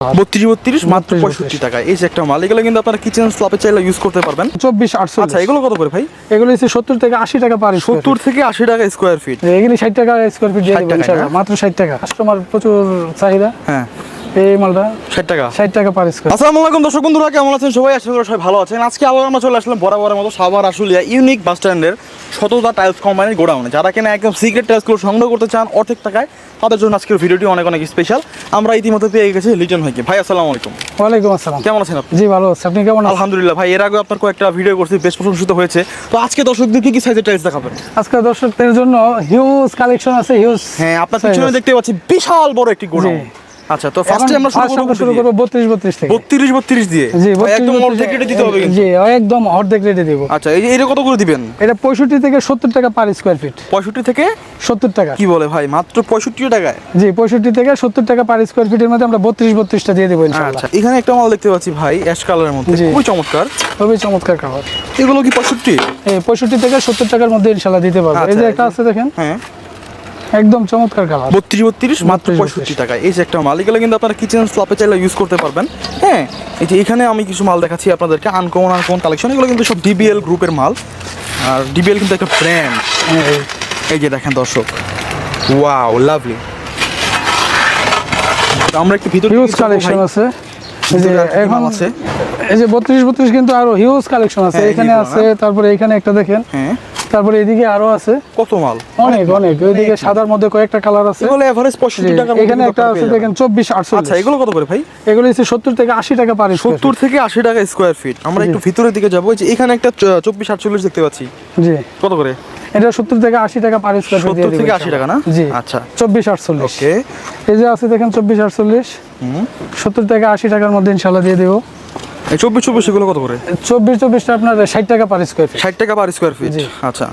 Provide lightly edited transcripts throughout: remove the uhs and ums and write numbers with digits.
32 মাত্র 65 টাকা। এই যে একটা মাল, এগুলো কিন্তু আপনারা কিচেন স্ল্যাবে চাইলে ইউজ করতে পারবেন। 24-48। আচ্ছা, এগুলো কত করে ভাই? এগুলো হচ্ছে 70 থেকে 80 টাকা পার স্কয়ার। 70 থেকে 80 টাকা স্কয়ার ফিট। এগুলি 60 টাকা স্কয়ার ফিট দিয়ে দেব ইনশাআল্লাহ, মাত্র 60 টাকা। কাস্টমার প্রচুর চাহিদা। হ্যাঁ, এই মালটা 60 টাকা পার স্কয়ার। আসসালামু আলাইকুম দর্শক বন্ধুরা, কেমন আছেন সবাই? আশা করি সবাই ভালো আছেন। আজকে আবার আমরা চলে আসলাম বরাবরের মতো সাভার আশুলিয়া ইউনিক বাস স্ট্যান্ডের শতদা টাইলস কোম্পানির গোডাউনে। যারা কিনা একদম সিক্রেট টাইলসগুলো সংগ্রহ করতে চান অর্ধেক টাকায়, তাদের জন্য আজকের ভিডিওটি অনেক অনেক স্পেশাল। আমরা ইতিমধ্যে পেয়ে গেছি লিটন ভাইকে। ভাই আসসালামু আলাইকুম। ওয়ালাইকুম আসসালাম। কেমন আছেন আপনি? জি ভালো আছি, আপনি কেমন আছেন? আলহামদুলিল্লাহ ভাই, এর আগে আপনার কয়েকটা ভিডিও করছি, বেশ প্রশংসিত হয়েছে। তো আজকে দর্শকদের কি সাইজের টাইলস দেখাবেন? আজকে দর্শকদের জন্য হিউজ কালেকশন আছে, হিউজ। হ্যাঁ, আপনার পিছনে দেখতে পাচ্ছি বিশাল বড় একটি গোডাউন। আচ্ছা, তো ফার্স্টে আমরা শুরু করব 32 থেকে। 32 দিয়ে। জি, ভাই একদম অর্ধেক রেটে দিতে হবে কিন্তু। জি, একদম অর্ধেক রেটে দেব। আচ্ছা, এই যে এটা কত করে দিবেন? এটা 65 থেকে 70 টাকা পার স্কয়ার ফিট। 65 থেকে 70 টাকা। কি বলে ভাই, মাত্র 65 টাকায়? জি, 65 থেকে 70 টাকা পার স্কয়ার ফিটের মধ্যে আমরা 32টা দিয়ে দেব ইনশাআল্লাহ। আচ্ছা, এখানে একটা মাল দেখতে পাচ্ছি ভাই, অ্যাশ কালারের মধ্যে, খুবই চমৎকার। খুবই চমৎকার কালার। এগুলো কি 65? এই 65 থেকে 70 টাকার মধ্যে ইনশাআল্লাহ দিতে পারবো। এই যে একটা আছে দেখেন, হ্যাঁ, একদম চমৎকার কালার। 32 মাত্র 65 টাকায়। এই যে একটা মাল, এগুলো কিন্তু আপনারা কিচেন স্ল্যাবে চাইলে ইউজ করতে পারবেন। হ্যাঁ, এই যে এখানে আমি কিছু মাল দেখাচ্ছি আপনাদেরকে, আনকমন কালেকশন। এগুলো কিন্তু সব ডিবিএল গ্রুপের মাল, আর ডিবিএল কিন্তু একটা ব্র্যান্ড। এই যে দেখেন দর্শক, ওয়াও লাভলি। আমরা একটু ভিতরে হিউজ কালেকশন আছে। এই যে এখন আছে, এই যে 32 কিন্তু আরো হিউজ কালেকশন আছে। এখানে আছে, তারপরে এখানে একটা দেখেন। হ্যাঁ, তারপরে এদিকে আরো আছে কত মাল, অনেক। ওইদিকে সাদার মধ্যে কয়েকটা কালার আছে। এগুলো এভারেজ 65 টাকা। এখানে একটা আছে দেখেন 24-48। আচ্ছা, এগুলো কত করে ভাই? এগুলো হচ্ছে 70 থেকে 80 টাকা পার স্কয়ার। 70 থেকে 80 টাকা স্কয়ার ফিট। আমরা একটু ভিতরের দিকে যাবো। এই যে এখানে একটা 24-48 দেখতে পাচ্ছি। জি, কত করে? এটা 70 থেকে 80 টাকা পার স্কয়ার ফিট দিয়ে 70 থেকে 80 টাকা না? জি, আচ্ছা, 24-48। ওকে। এই যে আছে দেখেন 24-48, 70 থেকে 80 টাকার মধ্যে ইনশাআল্লাহ দিয়ে দেব। এই 24 এগুলো কত করে? 24টা আপনার 60 টাকা পার স্কয়ার ফিট। 60 টাকা পার স্কয়ার ফিট। আচ্ছা,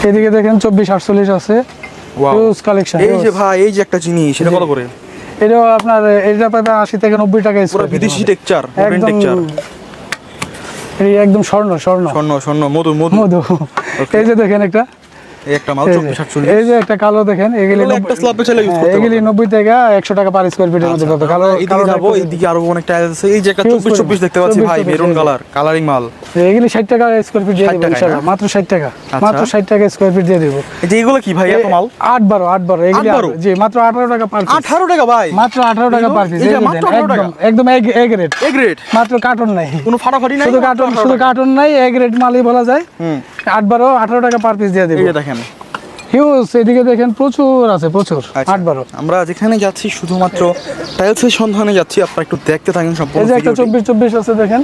এদিকে দেখেন 24-48 আছে, হিউজ কালেকশন। এই যে ভাই, এই যে একটা জিনিস, এটা কত করে? এটা আপনার এটা পাবে 80 থেকে 90 টাকা পুরো স্কয়ার ফিট। বিদেশি টেক্সচার, মডার্ন একদম টেক্সচার। এই একদম স্বর্ণ মধু। মধু। এই যে দেখেন একটা, এই একটা মাল 24-48। এই যে একটা কালো দেখেন, এগুলি একটা স্ল্যাবে চাইলে ইউজ করতে পারবেন। এগুলি 90 থেকে 100 টাকা পার স্কয়ার ফিটের মধ্যে পাবে। কালো এদিকে যাবো, এইদিকে আরো অনেক টাইলস আছে। এই যে একটা 24 দেখতে পাচ্ছি ভাই, মেরুন কালার, কালারিং মাল। এগুলি 60 টাকা স্কয়ার ফিট দিয়ে দেব ইনশাআল্লাহ, মাত্র 60 টাকা। মাত্র 60 টাকা স্কয়ার ফিট দিয়ে দেব। এই যে এগুলো কি ভাই, এত মাল? 8-12 এগুলি। জি, মাত্র 18 টাকা পার পিস। 18 টাকা ভাই? মাত্র 18 টাকা পার পিস। এটা মাত্র 18 টাকা? একদম এ গ্রেড। এ গ্রেড, মাত্র কার্টন নাই, কোনো ফাটাফাটি নাই, শুধু কার্টন নাই, এ গ্রেড মালই বলা যায়। 18 টাকা পার পিস দিয়ে দেব। এই যে দেখেন হিউজ। এদিকে দেখেন প্রচুর আছে, প্রচুর। 8-12 আমরা যেখানে যাচ্ছি শুধুমাত্র টাইলসের সন্ধানে যাচ্ছি। আপনারা একটু দেখতে থাকেন সম্পূর্ণ। এই যে একটা 24 আছে দেখেন,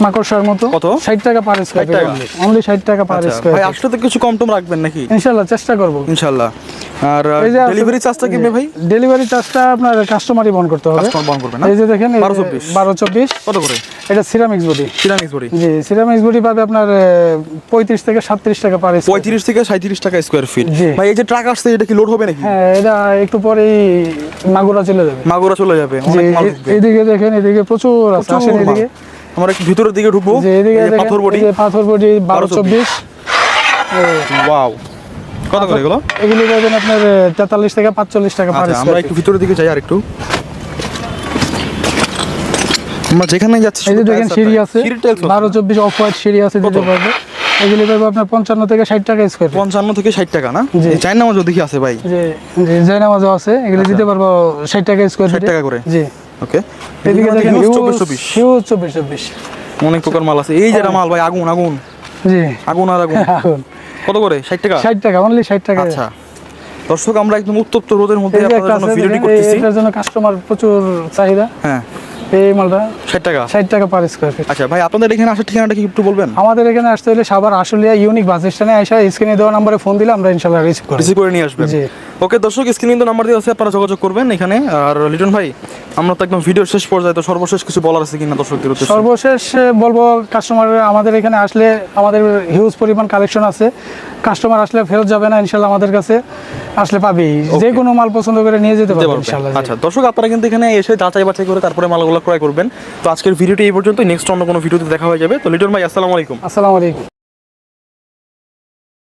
মাকড়সার মতো। কত? 60 টাকা পার স্কয়ার ফিট। অনলি 60 টাকা পার স্কয়ার ভাই, ফিট। আসলে তো কিছু কম টম রাখবেন নাকি? ইনশাআল্লাহ চেষ্টা করব ইনশাআল্লাহ। আর ডেলিভারি চার্জটা কি ভাই? ডেলিভারি চার্জটা আপনার কাস্টমারই বহন করতে হবে। কাস্টমার বহন করবে না? এই যে দেখেন 12-24 কত করে? এটা সিরামিক্স বডি। Ceramics body. জি, সিরামিক্স বডি পাবে আপনার 35 থেকে 37 টাকা পার স্কয়ার। 35 থেকে 37 টাকা স্কয়ার ফিট। ভাই, এই যে ট্রাক আসছে, এটা কি লোড হবে নাকি? হ্যাঁ, এটা একটু পরেই মাগুরা চলে যাবে। মাগুরা চলে যাবে, অনেক মাল ঢুকবে। এদিকে দেখেন, এদিকে প্রচুর আছে। আসেন এদিকে, আমরা একটু ভিতরের দিকে ঢুকবো। যে এদিকে দেখেন, পাথর বডি। পাথর বডি 12-24। ওয়াও, কত করে এগুলো? এগুলি পাবেন আপনার 43 থেকে 45 টাকা পার স্কয়ার। আমরা একটু ভিতরের দিকে যাই আর একটু। আমরা যেখানে যাচ্ছি এই যে দেখেন সিঁড়ি আছে, 12-24 অফ হোয়াইট সিঁড়ি আছে, দিতে পারবে। এগুলি পাবে আপনার 55 থেকে 60 টাকা স্কয়ার। 55 থেকে 60 টাকা না? এই চাইনা মাছ দেখি আছে ভাই। জি, জায়নামাজও আছে। এগুলি দিতে পারবো 60 টাকা স্কয়ার ফিট। 60 টাকা করে। জি, ওকে। এদিকে দেখেন হিউজ হিউজ 24। অনেক প্রকার মাল আছে। এই যে মাল ভাই, আগুন। জি, আগুন। আগুন। কত করে? 60 টাকা? 60 টাকা, অনলি 60 টাকা। আচ্ছা দর্শক, আমরা একদম উত্তপ্ত রোদের মধ্যে এই যে আপনাদের একটা জন্য আছে ভিডিওটি দেখেন, করতেছি। এটার জন্য কাস্টমার প্রচুর চাহিদা। হ্যাঁ, এই মালটা 60 টাকা? 60 টাকা পার স্কয়ার ফিট। আচ্ছা ভাই, আপনাদের এখানে আসার ঠিকানাটা কি একটু বলবেন? আমাদের এখানে আসতে হলে সাভার আশুলিয়া ইউনিক বাস স্ট্যান্ডে এসে স্ক্রিনে দেওয়া নম্বরে ফোন দিলে আমরা ইনশাআল্লাহ রিসিভ করে নিয়ে আসবেন। জি, ওকে দর্শক, স্ক্রিনে তো নাম্বার দেওয়া আছে, আপনারা যোগাযোগ করবেন এখানে। আর লিটন ভাই, আমরা তো একদম ভিডিওর শেষ পর্যায়ে, তো সর্বশেষ কিছু বলার আছে কিনা দর্শকদের উদ্দেশ্যে? সর্বশেষ বলবো, কাস্টমার আমাদের এখানে আসলে আমাদের হিউজ পরিমাণ কালেকশন আছে। কাস্টমার আসলে ফেরত যাবে না ইনশাআল্লাহ, আমাদের কাছে আসলে পাবেই। যে কোনো মাল পছন্দ করে নিয়ে যেতে পারবে ইনশাআল্লাহ। আচ্ছা দর্শক, আপনারা কিন্তু এখানে এসে যাচাই বাছাই করে তারপরে মালগুলো ক্রয় করবেন। তো আজকের ভিডিওটি এই পর্যন্ত, নেক্সট অন্য কোনো ভিডিওতে দেখা হয়ে যাবে। তো লিটন ভাই, আসসালামু আলাইকুম। আসসালামু আলাইকুম।